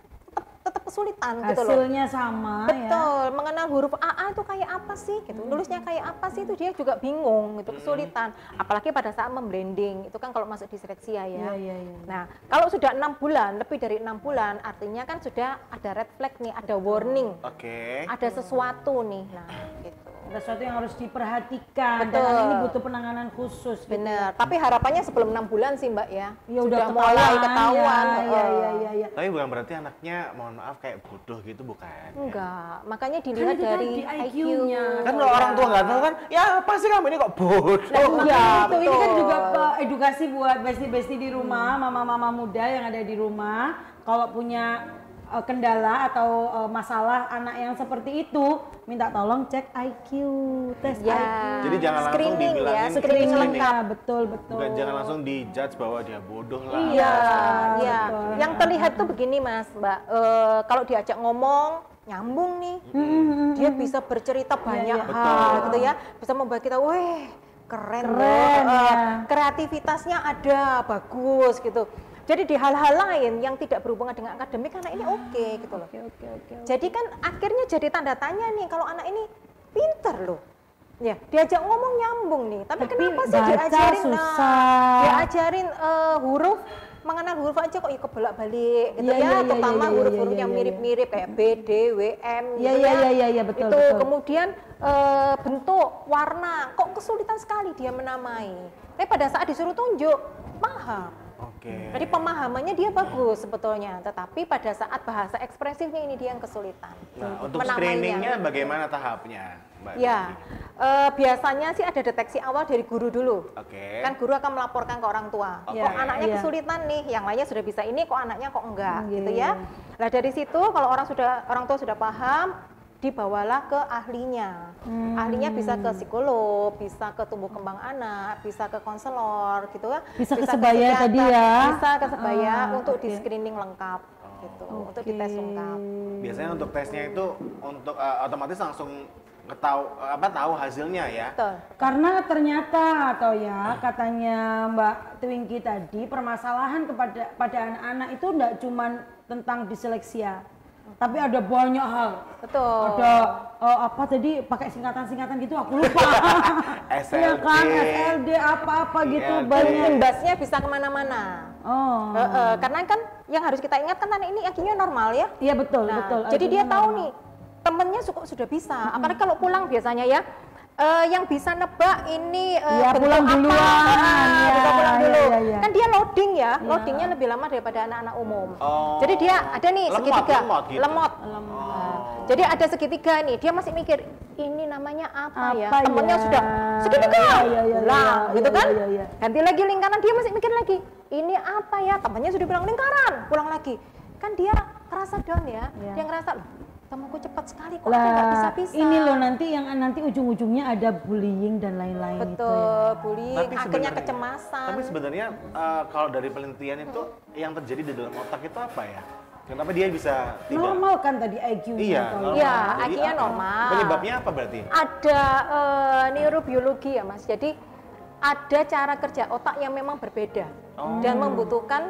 tetap kesulitan gitu loh. hasilnya sama ya. Betul, mengenal huruf AA itu kayak apa sih gitu. Nulisnya kayak apa sih itu dia juga bingung gitu, kesulitan. Apalagi pada saat memblending, itu kan kalau masuk disleksia ya. Iya. Nah, kalau sudah 6 bulan, lebih dari 6 bulan, artinya kan sudah ada red flag nih, ada warning. Oke. Ada sesuatu nih. Nah, gitu. Ada sesuatu yang harus diperhatikan Betul. dan anak ini butuh penanganan khusus. gitu. Bener, tapi harapannya sebelum 6 bulan sih Mbak ya. Ya sudah udah mulai ketahuan. Iya. Tapi bukan berarti anaknya mohon maaf kayak bodoh gitu bukan? Enggak, makanya Kan dilihat itu dari tadi IQ. IQ-nya. Kan kalau orang tua nggak tahu kan, ya apa sih kamu ini kok bodoh? Iya, itu ini kan betul. juga edukasi buat besti-besti di rumah, mama-mama muda yang ada di rumah. Kalau punya kendala atau masalah anak yang seperti itu, minta tolong cek IQ, tes Ya. IQ. Jadi jangan langsung Screening ya, dibilangin screening screening. lengkap. Betul. Bukan jangan langsung dijudge bahwa dia bodoh lah. Iya, betul. iya. Yang terlihat tuh begini Mas, Mbak. Kalau diajak ngomong nyambung nih, dia bisa bercerita banyak iya. hal Betul. gitu ya, bisa membuat kita, weh keren, Keren, loh. ya. Kreativitasnya ada, bagus gitu. Jadi di hal-hal lain yang tidak berhubungan dengan akademik anak ini oke gitu loh. Oke. Jadi kan akhirnya jadi tanda tanya nih kalau anak ini pinter loh. Ya, diajak ngomong nyambung nih. Tapi kenapa sih baca diajarin susah. diajarin huruf, mengenal huruf aja kok ya kebolak-balik gitu Iya, ya. iya, Terutama iya, huruf-huruf iya, yang iya, mirip-mirip kayak B, D, W, M Iya, gitu iya, ya. iya, iya, betul, Itu betul. kemudian bentuk, warna, kok kesulitan sekali dia menamai. Tapi pada saat disuruh tunjuk, paham. Oke. Jadi pemahamannya dia bagus sebetulnya, tetapi pada saat bahasa ekspresifnya ini dia yang kesulitan. Nah, untuk Menamainya. screeningnya bagaimana tahapnya, Mbak? Ya, biasanya sih ada deteksi awal dari guru dulu. Oke. Kan guru akan melaporkan ke orang tua. Oke. Kok anaknya Iya. kesulitan nih, yang lainnya sudah bisa ini, kok anaknya kok enggak, Iya. gitu ya. Nah dari situ kalau orang tua sudah paham, dibawalah ke ahlinya. Ahlinya bisa ke psikolog, bisa ke tumbuh kembang anak, bisa ke konselor, gitu ya. Bisa ke sebaya psikiater, tadi ya? Bisa ke sebaya untuk oke. di screening lengkap, gitu, untuk dites lengkap. Biasanya untuk tesnya itu untuk otomatis langsung tahu hasilnya ya. Betul. Karena ternyata atau ya katanya Mbak Twinkie tadi permasalahan pada anak-anak itu enggak cuma tentang disleksia, tapi ada banyak hal. Betul. Ada apa tadi pakai singkatan-singkatan gitu aku lupa. SLD. Iya kan, SLD apa-apa gitu Iya, banyak. Imbasnya bisa kemana-mana. Oh. Karena kan yang harus kita ingat kan anak ini IQ-nya normal ya. Iya betul, Nah, betul. jadi dia Artinya tahu normal. nih temennya sudah bisa. Apalagi kalau pulang biasanya ya. Yang bisa nebak ini Ya, bentuk pulang apa, duluan. Ya, bisa pulang dulu. ya, ya. Kan dia loading ya, loadingnya lebih lama daripada anak-anak umum. Oh. Jadi dia ada nih Lemot, segitiga, lemot gitu. lemot. Nah, jadi ada segitiga nih, dia masih mikir ini namanya apa ya? Apa Temennya ya? sudah segitiga, Ya, ya, pulang, ya, gitu ya, kan? ya, ya. Ganti lagi lingkaran, dia masih mikir lagi ini apa ya? Temennya sudah bilang lingkaran, pulang lagi. Kan dia ngerasa down ya, Ya. dia ngerasa loh, temanku cepat sekali kok aku nggak Lah, bisa-bisa. ini loh nanti ujung-ujungnya ada bullying dan lain-lain itu Betul, ya. bullying, Tapi akhirnya sebenarnya- kecemasan. Tapi sebenarnya kalau dari penelitian itu yang terjadi di dalam otak itu apa ya? Kenapa dia bisa tidak? Normal kan tadi IQ-nya Iya, kalau normal. Iya, Jadi IQ-nya apa? normal. Penyebabnya apa berarti? Ada neurobiologi ya Mas, jadi ada cara kerja otak yang memang berbeda dan membutuhkan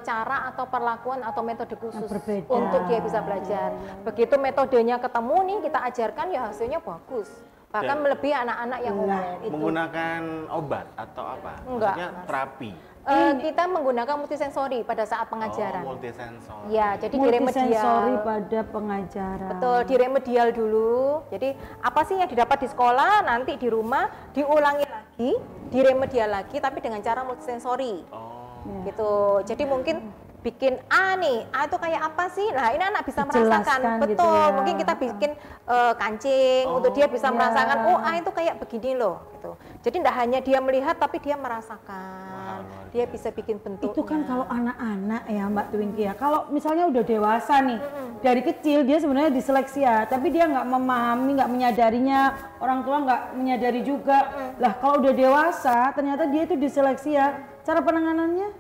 cara atau perlakuan atau metode khusus berbeda. untuk dia bisa belajar. Begitu metodenya ketemu nih kita ajarkan ya hasilnya bagus, bahkan Dan- melebihi anak-anak yang umum itu. Menggunakan obat atau apa? Enggak, Maksudnya Mas. terapi. Kita menggunakan multisensori pada saat pengajaran. Oh, multisensor. Ya, jadi di multisensori remedial. pada pengajaran. Betul, di remedial dulu. Jadi apa sih yang didapat di sekolah, nanti di rumah diulangi lagi, di remedial lagi, tapi dengan cara multisensori. Oh. Gitu. Jadi mungkin bikin A nih, A itu kayak apa sih? Nah ini anak bisa Dijelaskan merasakan, gitu betul. ya. Mungkin kita bikin kancing untuk dia bisa ya. merasakan, oh A itu kayak begini loh. Gitu. Jadi tidak hanya dia melihat, tapi dia merasakan. Dia bisa bikin bentuknya. Itu kan kalau anak-anak ya Mbak Twinkie ya. Kalau misalnya udah dewasa nih, dari kecil dia sebenarnya diseleksia, tapi dia nggak memahami, nggak menyadarinya, orang tua nggak menyadari juga. Lah kalau udah dewasa, ternyata dia itu diseleksia. Cara penanganannya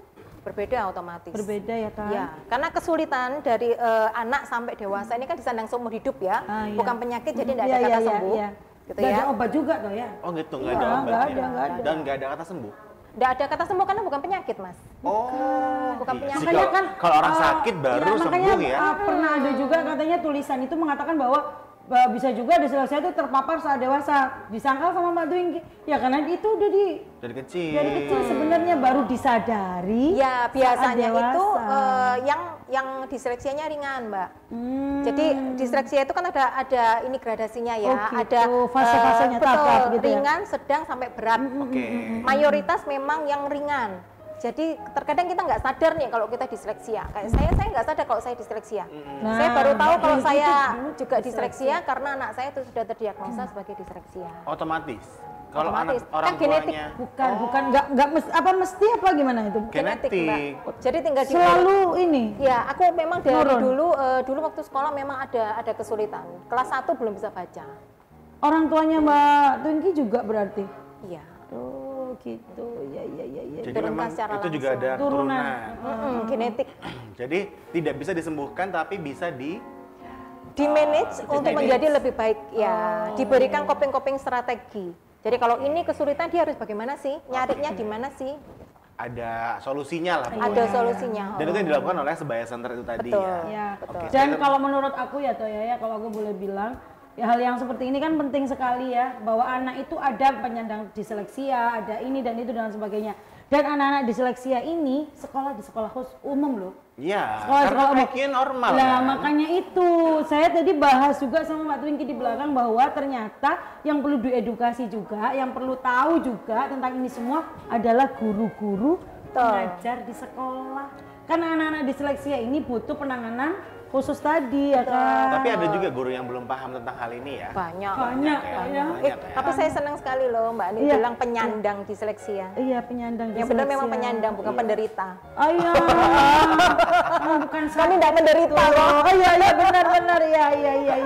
berbeda otomatis. berbeda ya kan? Ya, karena kesulitan dari anak sampai dewasa ini kan disandang seumur hidup ya, Ah, iya. bukan penyakit jadi tidak Iya, ada kata iya, sembuh, iya. gitu Nggak ya. ada obat juga tuh ya? Oh gitu, nggak Iya, ada nggak obatnya. ada, nggak ada. Dan nggak ada kata sembuh. Tidak ada kata sembuh karena bukan penyakit mas. Oh, bukan iya penyakit. sih, kalau orang sakit baru makanya, sembuh ya. Pernah ada juga katanya tulisan itu mengatakan bahwa bisa juga diseleksia itu terpapar saat dewasa. Disangkal sama Mbak Twinkie. Ya karena itu udah Dari kecil. dari kecil sebenarnya baru disadari. Ya saat biasanya itu dewasa. yang diseleksianya ringan mbak. Hmm. Jadi disleksia itu kan ada ini gradasinya ya, Oh, gitu. ada Fase-fasenya, betul, tahap gitu ya? ringan, sedang sampai berat. Oke. Mayoritas memang yang ringan. Jadi terkadang kita nggak sadar nih kalau kita disleksia. Kayak saya nggak sadar kalau saya disleksia. Nah, Saya baru tahu Mbak kalau Twinkie saya itu dulu juga disleksia karena anak saya itu sudah terdiagnosa sebagai disleksia. Otomatis. Kalau Otomatis. anak orang Kan genetik. tuanya bukan nggak mesti apa gimana itu? genetik. Mbak. Jadi tinggal di Selalu ini. Ya, aku memang dari Turun. dulu waktu sekolah memang ada kesulitan. Kelas 1 belum bisa baca. Orang tuanya Mbak Twinkie juga berarti. Iya. Oh gitu. Ya. Jadi Diturunkan memang secara itu juga ada langsung. turunan. Genetik. Jadi tidak bisa disembuhkan tapi bisa Di manage di untuk manage. menjadi lebih baik ya. Diberikan coping-coping strategi. Jadi kalau ini kesulitan dia harus bagaimana sih? Nyarinya di mana sih? ada solusinya lah Ada pokoknya. solusinya. Dan itu yang dilakukan oleh Sebaya Center itu tadi Betul. ya. Ya. Oke, Dan saya- kalau menurut aku ya Toh ya, kalau aku boleh bilang hal yang seperti ini kan penting sekali ya, bahwa anak itu ada penyandang disleksia, ada ini dan itu dan sebagainya. Dan anak-anak disleksia ini sekolah di sekolah khusus umum loh. Iya, Sekolah karena umum. IQ normal. Nah, kan? makanya itu saya tadi bahas juga sama Mbak Twinkie di belakang bahwa ternyata yang perlu diedukasi juga, yang perlu tahu juga tentang ini semua adalah guru-guru pengajar di sekolah. Karena anak-anak disleksia ini butuh penanganan khusus tadi ya kan. Tapi ada juga guru yang belum paham tentang hal ini ya. Banyak. Banyak ya. Tapi saya senang sekali loh Mbak Ani Iya. bilang penyandang disleksia. Iya, penyandang Yang benar memang disleksia. penyandang, bukan penderita. Oh iya. Bukan Kami tidak menderita loh. Oh iya benar iya.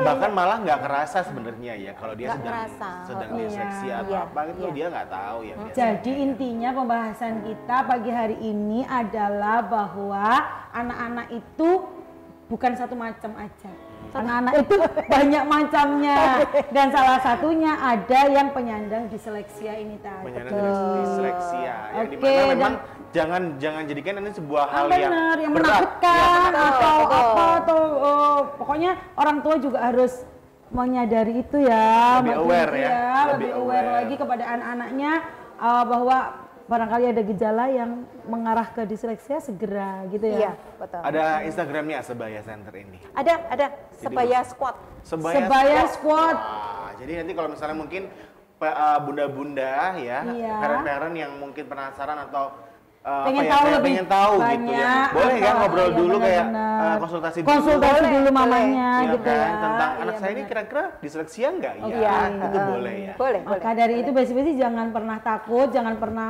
Bahkan malah nggak kerasa sebenarnya ya kalau dia Nggak kerasa. sedang Iya. disleksia atau Iya. apa itu Iya. dia nggak tahu ya. biasanya. Jadi intinya pembahasan kita pagi hari ini adalah bahwa anak-anak itu bukan satu macam aja. Anak-anak itu banyak macamnya dan salah satunya ada yang penyandang disleksia ini tadi. Penyandang disleksia ya, Oke, dimana memang dan- jangan jadikan ini sebuah hal benar, yang berat. menakutkan Ya, atau betul. apa atau pokoknya orang tua juga harus menyadari itu ya, Lebih Mbak aware Twinkie ya, lebih aware lagi kepada anak-anaknya bahwa barangkali ada gejala yang mengarah ke disleksia segera gitu ya. Iya, betul. Ada Instagramnya Sebaya Center ini. Ada Sebaya Squad. Sebaya Squad. Wah, jadi nanti kalau misalnya mungkin bunda-bunda ya, Iya. parent-parent yang mungkin penasaran atau Pengen apa ya, tahu kayak lebih pengen tahu gitu ya. banyak Boleh kan apa, ngobrol iya, dulu kayak benar-benar. konsultasi Konsultasi dulu. dulu mamanya Iya gitu kan? ya. Tentang anak Iya, saya ini benar. kira-kira disleksia enggak? Oke. Iya, itu boleh ya. Boleh, Maka dari itu besi-besi jangan pernah takut, jangan pernah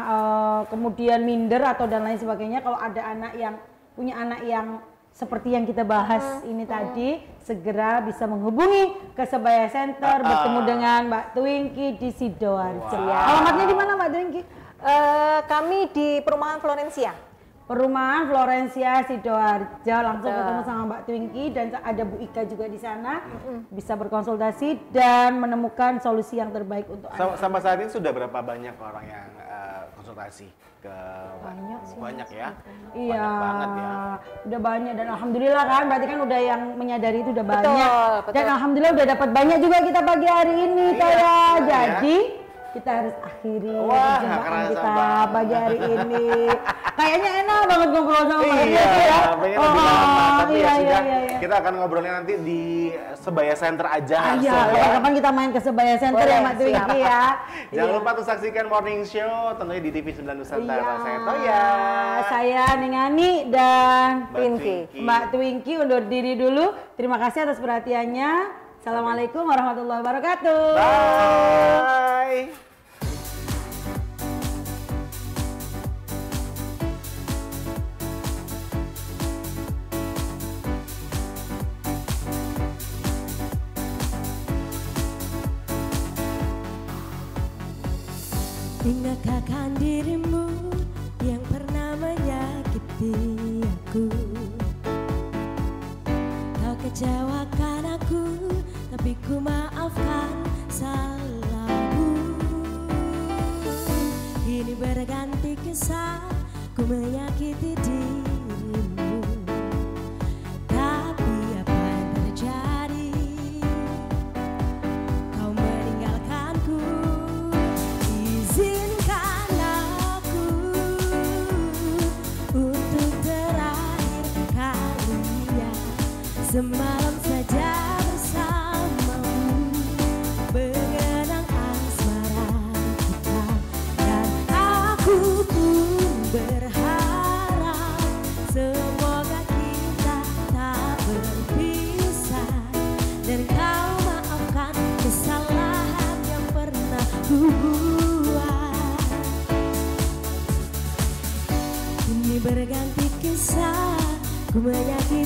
kemudian minder atau dan lain sebagainya. Kalau ada anak yang punya anak yang seperti yang kita bahas ini tadi, segera bisa menghubungi ke Sebaya Center, bertemu dengan Mbak Twinkie di Sidoarjo. Alamatnya di mana Mbak Twinkie? Kami di Perumahan Florencia. Perumahan Florencia Sidoarjo, langsung ketemu sama Mbak Twinkie dan ada Bu Ika juga di sana, bisa berkonsultasi dan menemukan solusi yang terbaik untuk anak. Sampai saat ini sudah berapa banyak orang yang konsultasi ke Banyak sih, Banyak ya. Iya, Banyak banget ya. udah banyak dan alhamdulillah kan, berarti kan udah yang menyadari itu udah Betul, banyak. betul. Dan alhamdulillah udah dapat banyak juga kita pagi hari ini, Iya, Taya. ya. Jadi kita harus akhiri Wah, nggak perjumpaan kerasa kita banget. pagi hari ini. Kayaknya enak banget ngobrol sama Mbak Iya, Twinkie ya. pengen lebih lama, tapi ya sudah. iya. Kita akan ngobrolnya nanti di Sebaya Center aja Iya, langsung ya. kapan kita main ke Sebaya Center Boleh, ya Mbak Twinkie ya. Jangan lupa untuk saksikan Morning Show tentunya di TV 9 Nusantara. Iya. Saya Toya. Saya Ningani dan Mbak Twinkie. Mbak Twinkie undur diri dulu. Terima kasih atas perhatiannya. Assalamualaikum warahmatullahi wabarakatuh. Bye. Ingatkah dirimu yang pernah menyakiti aku? Kau kecewakan aku, tapi ku maafkan salahmu. Kini berganti kisah, ku menyakiti dirimu. Tapi apa yang terjadi? Kau meninggalkanku. Izinkan aku untuk terakhir kalinya semalam saja bersamamu, mengenang asmara kita. Dan aku pun berharap semoga kita tak berpisah, dan kau maafkan kesalahan yang pernah ku buat. Kini berganti kisah, ku menyakiti